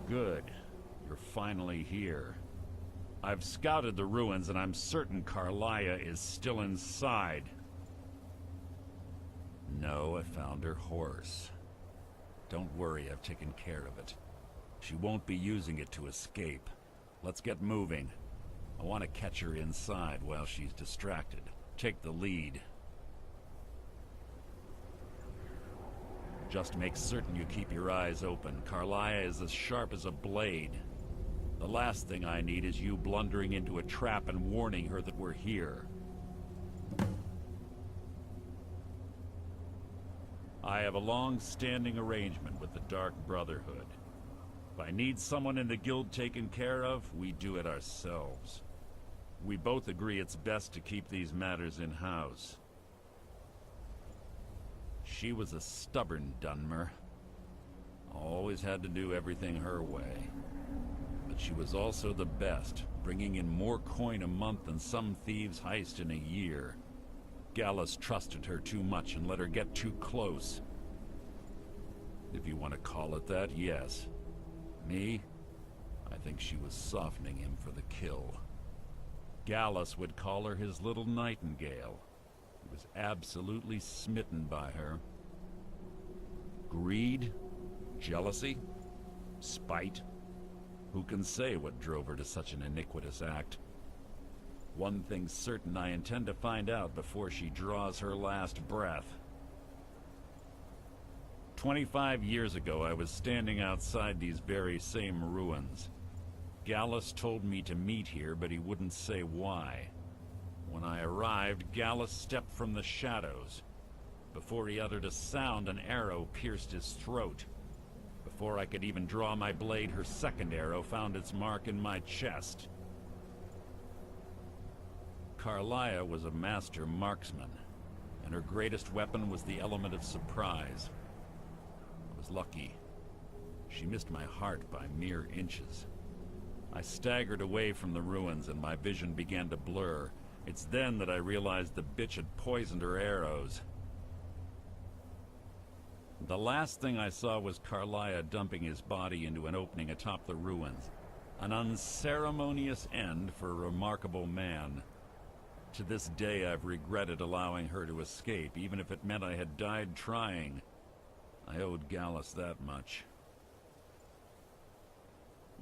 Good. You're finally here. I've scouted the ruins and I'm certain Karliah is still inside. No, I found her horse. Don't worry, I've taken care of it. She won't be using it to escape. Let's get moving. I want to catch her inside while she's distracted. Take the lead. Just make certain you keep your eyes open. Karliah is as sharp as a blade. The last thing I need is you blundering into a trap and warning her that we're here. I have a long-standing arrangement with the Dark Brotherhood. If I need someone in the guild taken care of, we do it ourselves. We both agree it's best to keep these matters in-house. She was a stubborn Dunmer. Always had to do everything her way. But she was also the best, bringing in more coin a month than some thieves heist in a year. Gallus trusted her too much and let her get too close. If you want to call it that, yes. Me? I think she was softening him for the kill. Gallus would call her his little nightingale. He was absolutely smitten by her. Greed? Jealousy? Spite? Who can say what drove her to such an iniquitous act? One thing's certain, I intend to find out before she draws her last breath. 25 years ago, I was standing outside these very same ruins. Gallus told me to meet here, but he wouldn't say why. When I arrived, Gallus stepped from the shadows. Before he uttered a sound, an arrow pierced his throat. Before I could even draw my blade, her second arrow found its mark in my chest. Karliah was a master marksman, and her greatest weapon was the element of surprise. I was lucky. She missed my heart by mere inches. I staggered away from the ruins and my vision began to blur. It's then that I realized the bitch had poisoned her arrows. The last thing I saw was Karliah dumping his body into an opening atop the ruins. An unceremonious end for a remarkable man. To this day I've regretted allowing her to escape, even if it meant I had died trying. I owed Gallus that much.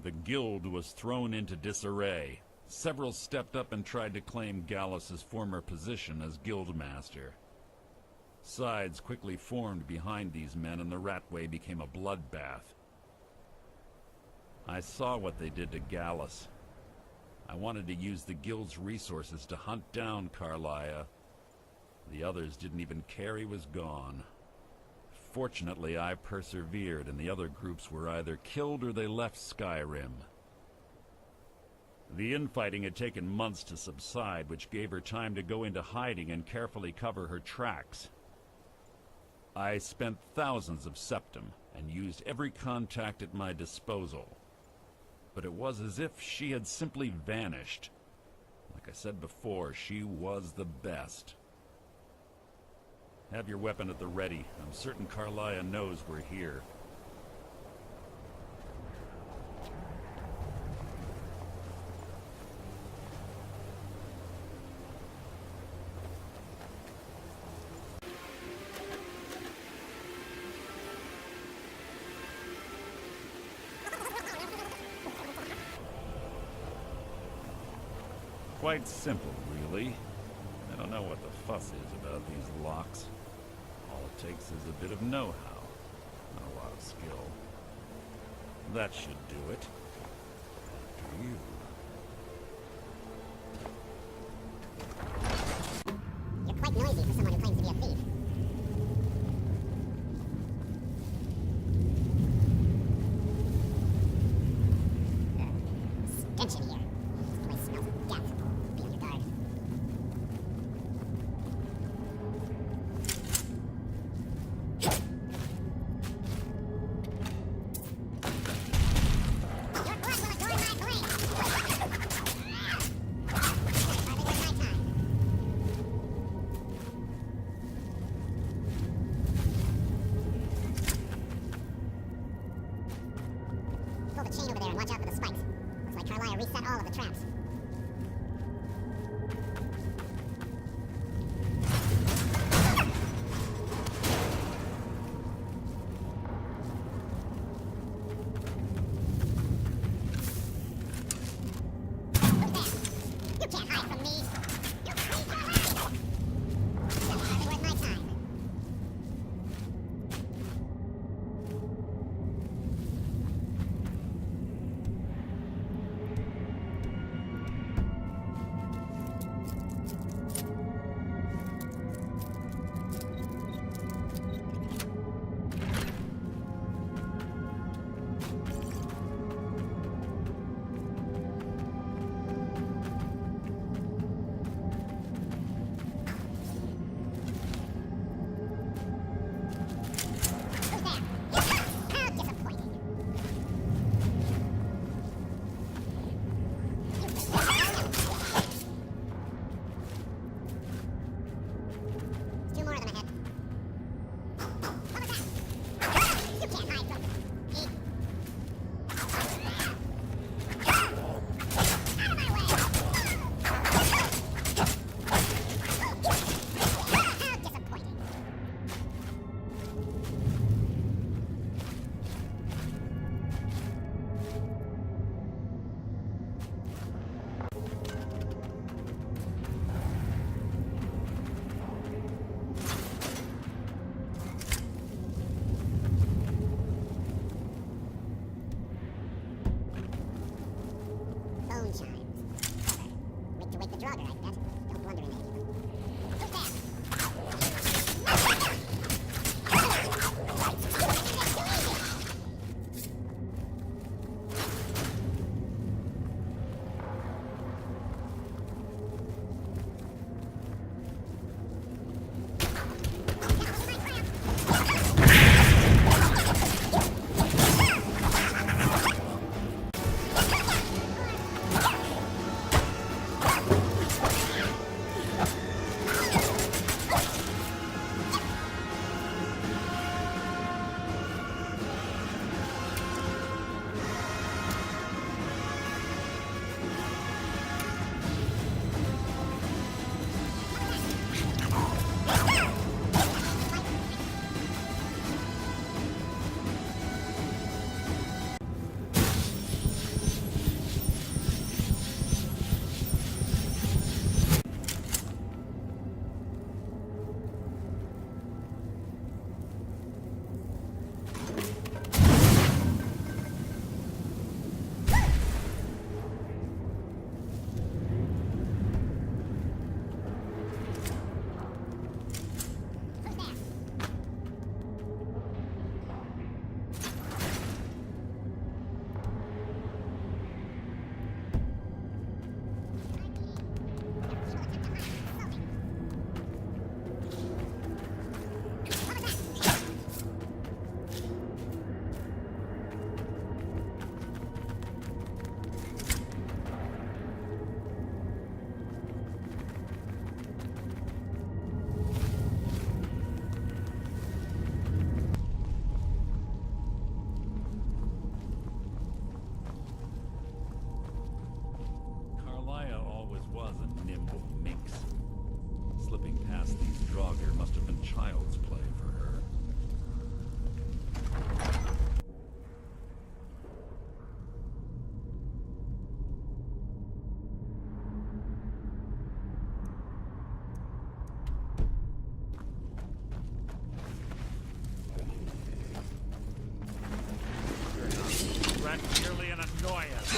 The guild was thrown into disarray. Several stepped up and tried to claim Gallus's former position as guildmaster. Sides quickly formed behind these men and the Ratway became a bloodbath. I saw what they did to Gallus. I wanted to use the guild's resources to hunt down Karliah. The others didn't even care he was gone. Fortunately, I persevered, and the other groups were either killed or they left Skyrim. The infighting had taken months to subside, which gave her time to go into hiding and carefully cover her tracks. I spent thousands of septum and used every contact at my disposal. But it was as if she had simply vanished. Like I said before, she was the best. Have your weapon at the ready. I'm certain Karliah knows we're here. Quite simple, really. I don't know what the fuss is about these locks. All it takes is a bit of know-how, not a lot of skill. That should do it. After you. You're quite noisy for someone who claims to be a thief. Stench in here. This place smells of death. Be on your guard. Your blood will adorn my blade! Hardly worth my time. Pull the chain over there and watch out for the spikes. Looks like Karliah reset all of the traps. Who's there? You can't hide from me! You can't hide! That's hardly worth my time. Who's there? How disappointing. Two more of them ahead. What was that? You can't hide from me. Out of my way! How disappointing. Phone chimes. Clever. Wait to wake the Draugr, I bet. Don't blunder in any of them. Who's there? Karliah always was a nimble minx. Slipping past these Draugr must have been child's play for her. That's merely an annoyance.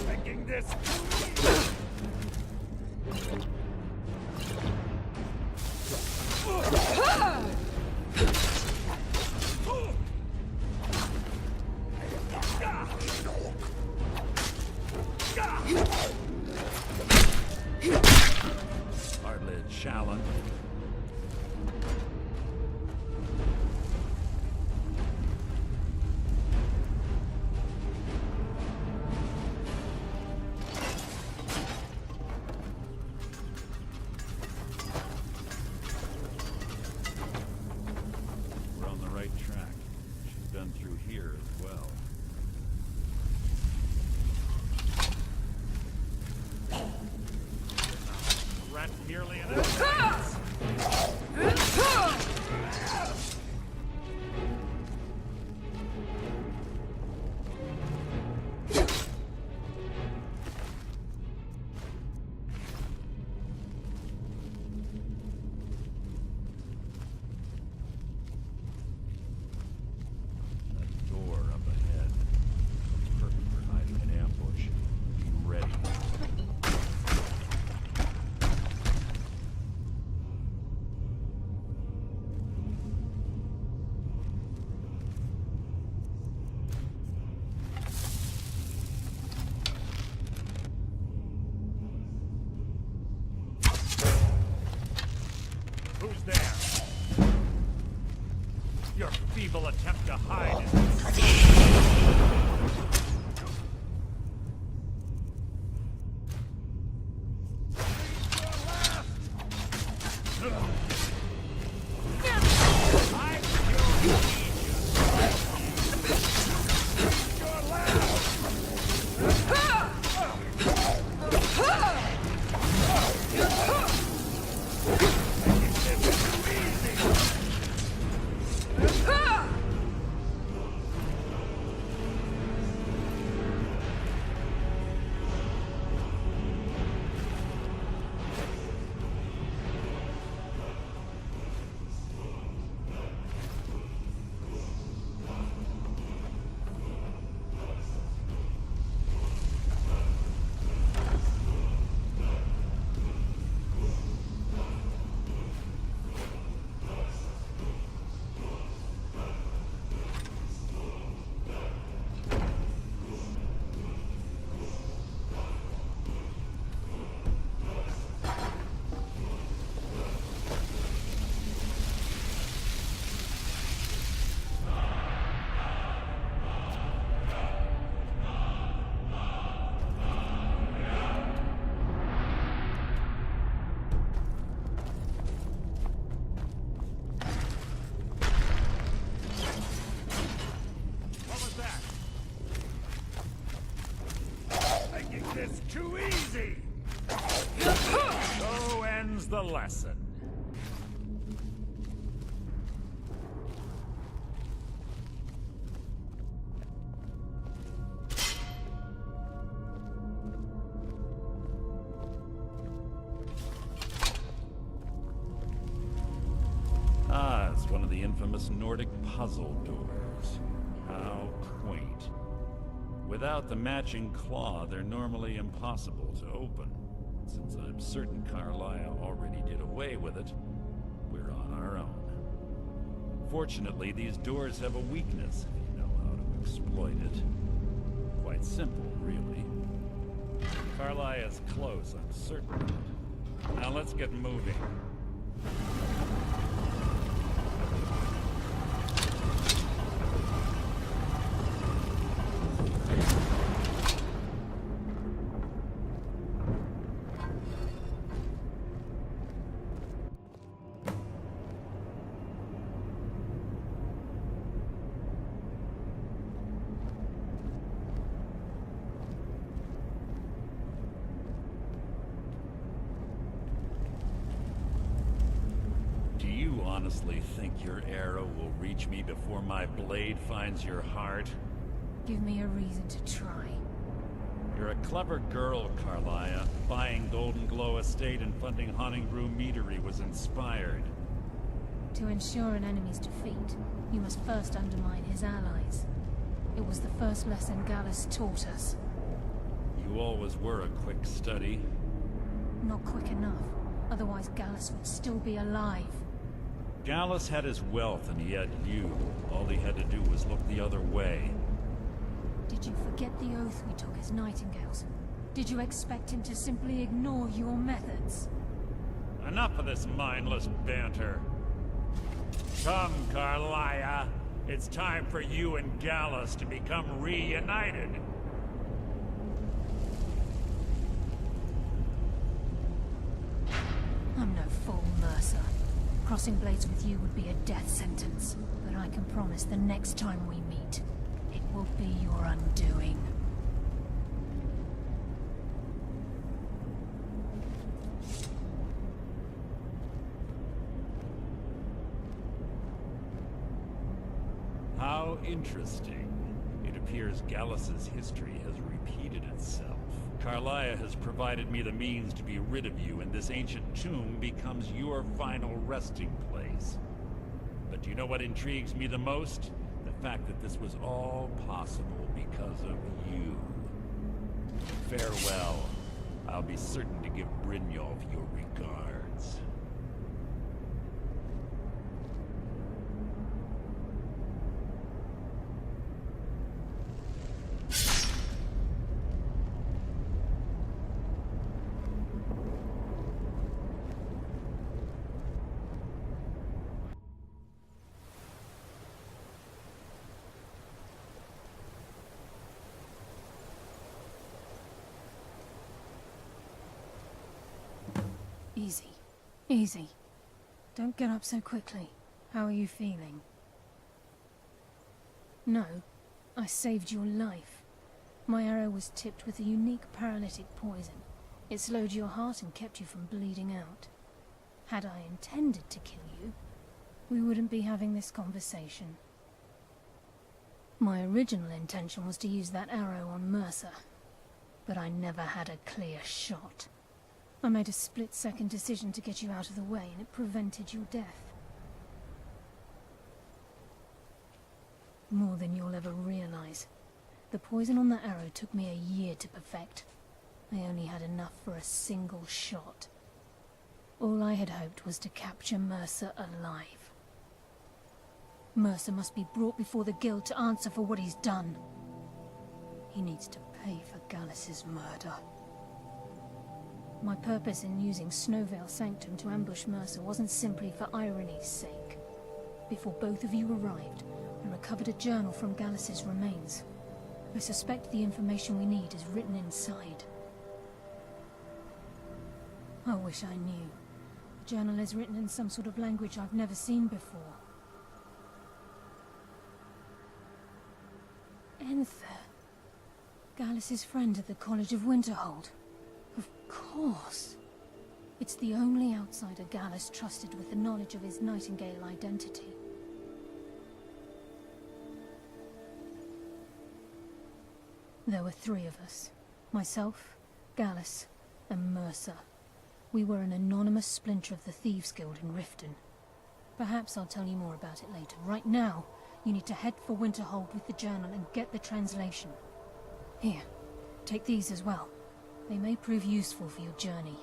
Making this. Hardly a challenge. We're on the right track. She's been through here as well. Rat nearly an hour. That door up ahead. Perfect for hiding an ambush. Be ready. Who's there? Your feeble attempt to hide is... It's too easy! So ends the lesson. Ah, it's one of the infamous Nordic puzzle doors. How quaint. Without the matching claw, they're normally impossible to open. Since I'm certain Karliah already did away with it, we're on our own. Fortunately, these doors have a weakness, if you know how to exploit it. Quite simple, really. Karliah is close, I'm certain of it. Now let's get moving. Honestly think your arrow will reach me before my blade finds your heart? Give me a reason to try. You're a clever girl, Karliah. Buying Golden Glow Estate and funding Haunting Brew Meadery was inspired. To ensure an enemy's defeat, you must must first undermine his allies. It was the first lesson Gallus taught us. You always were a quick study. Not quick enough. Otherwise Gallus would still be alive. Gallus had his wealth and he had you. All he had to do was look the other way. Did you forget the oath we took as Nightingales? Did you expect him to simply ignore your methods? Enough of this mindless banter. Come, Karliah. It's time for you and Gallus to become reunited. I'm no fool, Mercer. Crossing blades with you would be a death sentence. But I can promise the next time we meet, it will be your undoing. How interesting. It appears Gallus's history has repeated itself. Karliah has provided me the means to be rid of you, and this ancient tomb becomes your final resting place. But do you know what intrigues me the most? The fact that this was all possible because of you. Farewell. I'll be certain to give Brynjolf your regards. Easy. Easy. Don't get up so quickly. How are you feeling? No. I saved your life. My arrow was tipped with a unique paralytic poison. It slowed your heart and kept you from bleeding out. Had I intended to kill you, we wouldn't be having this conversation. My original intention was to use that arrow on Mercer, but I never had a clear shot. I made a split-second decision to get you out of the way, and it prevented your death. More than you'll ever realize. The poison on that arrow took me a year to perfect. I only had enough for a single shot. All I had hoped was to capture Mercer alive. Mercer must be brought before the Guild to answer for what he's done. He needs to pay for Gallus's murder. My purpose in using Snow Veil Sanctum to ambush Mercer wasn't simply for irony's sake. Before both of you arrived, I recovered a journal from Gallus's remains. I suspect the information we need is written inside. I wish I knew. The journal is written in some sort of language I've never seen before. Enther. Gallus's friend at the College of Winterhold. Of course. It's the only outsider Gallus trusted with the knowledge of his Nightingale identity. There were 3 of us. Myself, Gallus, and Mercer. We were an anonymous splinter of the Thieves Guild in Riften. Perhaps I'll tell you more about it later. Right now, you need to head for Winterhold with the journal and get the translation. Here, take these as well. They may prove useful for your journey.